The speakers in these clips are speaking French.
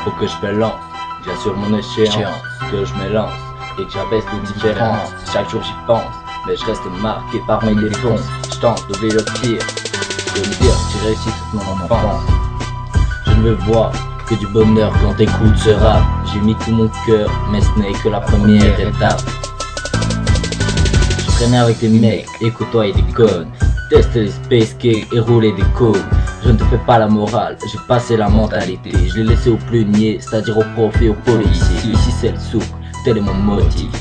Faut que je balance, j'assure mon échéance, que je me lance et que j'abaisse les différences. Chaque jour j'y pense, mais je reste marqué par mes défauts. Je tente d'oublier le pire, de me dire que j'ai réussi toute mon enfance. Je ne veux voir que du bonheur quand t'écoutes ce rap. J'ai mis tout mon cœur, mais ce n'est que la première étape. Je traînais avec des mecs et côtoyais des connes, tester les space cakes et rouler des cônes. Je ne te fais pas la morale, j'ai passé la mentalité. Je l'ai laissé aux pleniers, c'est-à-dire aux profs et aux policiers. Ici c'est le souk, tel est mon motif.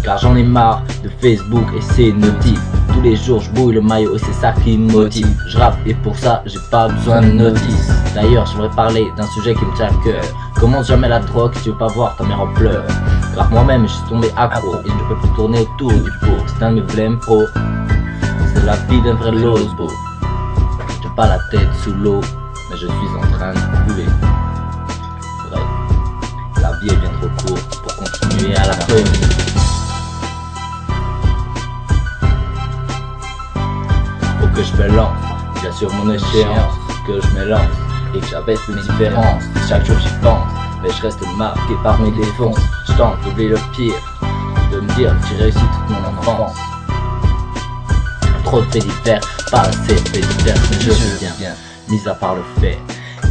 Car j'en ai marre de Facebook et ses notifs. Tous les jours je bouille le maillot et c'est ça qui me motive. Je rappe et pour ça j'ai pas besoin de notice. D'ailleurs j'aimerais parler d'un sujet qui me tient à cœur. Commence jamais la drogue si tu veux pas voir ta mère en pleurs. Car moi-même je suis tombé accro et je ne peux plus tourner autour du pot. C'est un de mes blèmes pro, c'est la vie d'un vrai losbo. J'ai pas la tête sous l'eau, mais je suis en train de couler. Bref, la vie est bien trop courte pour continuer à la folie. Faut que je me lance, j'assure mon échéance, que je me lance et que j'abaisse les différences. Chaque jour j'y pense, mais je reste marqué par mes défauts. Je tente d'oublier le pire, de me dire que j'ai réussi toute mon enfance. Trop de faits divers, pas assez de faits divers, mais je veux bien, mis à part le fait.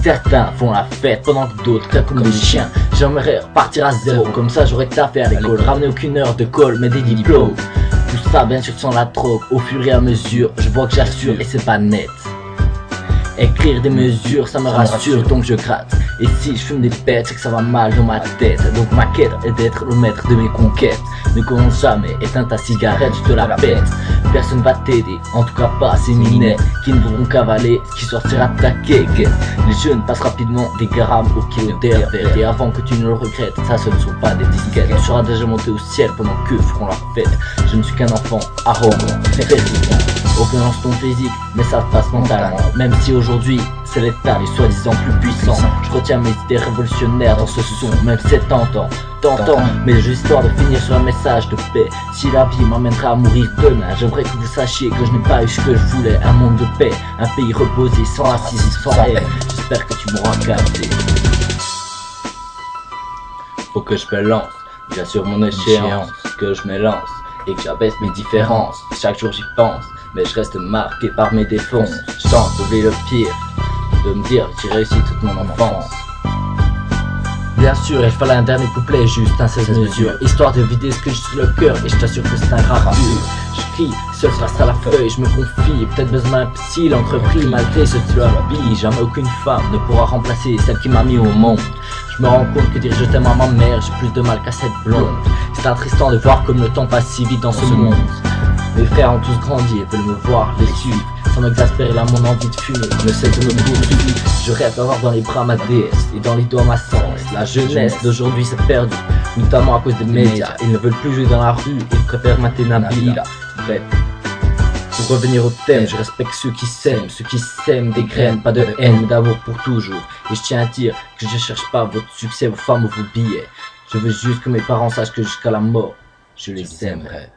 Certains font la fête pendant que d'autres crèvent comme des chiens. J'aimerais repartir à zéro, comme ça j'aurais taffé à l'école. Ramener aucune heure de colle, mais des diplômes. Tout ça bien sûr sans la drogue, au fur et à mesure, je vois que j'assure et c'est pas net. Écrire des mesures, ça me rassure, donc je gratte. Et si je fume des pètes, c'est que ça va mal dans ma tête. Donc ma quête est d'être le maître de mes conquêtes. Ne commence jamais, éteins ta cigarette, je te la pète. Personne va t'aider, en tout cas pas ces minets qui ne voudront qu'avaler ce qui sortira de ta cake. Les jeunes passent rapidement des grammes au kilo d'air vert. Et avant que tu ne le regrettes, ça ce ne sont pas des disquettes. Tu seras déjà monté au ciel pendant qu'eux feront la fête. Je ne suis qu'un enfant arrogant, persistant. Aucun ton physique, mais ça se passe mentalement. Même si aujourd'hui c'est l'état les soi-disant plus puissants, je retiens mes idées révolutionnaires dans ce son. Même si c'est tentant, mais juste histoire de finir sur un message de paix. Si la vie m'amènera à mourir demain, j'aimerais que vous sachiez que je n'ai pas eu ce que je voulais. Un monde de paix, un pays reposé, sans racisme, sans haine. J'espère que tu m'auras capté. Faut que je me lance, j'assure mon échéance, que je me lance et que j'abaisse mes différences. Chaque jour j'y pense, mais je reste marqué par mes défauts. Je tente d'oublier le pire, de me dire que j'ai réussi toute mon enfance. Bien sûr, il fallait un dernier couplet, juste un 16 mesures, histoire de vider ce que j'ai sur le cœur, et je t'assure que c'est un grave dur. Je crie, seul face à la feuille, je me confie, peut-être besoin d'un psy, l'encre pris, malgré ce que tu l'habilles. Jamais aucune femme ne pourra remplacer celle qui m'a mis au monde. Je me rends compte que dire je t'aime à ma mère, j'ai plus de mal qu'à cette blonde. C'est attristant de voir comme le temps passe si vite dans ce monde. Mes frères ont tous grandi et veulent me voir les suivre. Sans m'exaspérer là mon envie de fumer ne cesse de me poursuivre. Je rêve d'avoir dans les bras ma déesse et dans les doigts ma sens. La jeunesse d'aujourd'hui s'est perdue, notamment à cause des médias. Ils ne veulent plus jouer dans la rue, ils préfèrent mater Nabila. Bref, pour revenir au thème, je respecte ceux qui sèment des graines, pas de haine mais d'amour pour toujours. Et je tiens à dire que je cherche pas votre succès, vos femmes ou vos billets. Je veux juste que mes parents sachent que jusqu'à la mort, je les aimerai.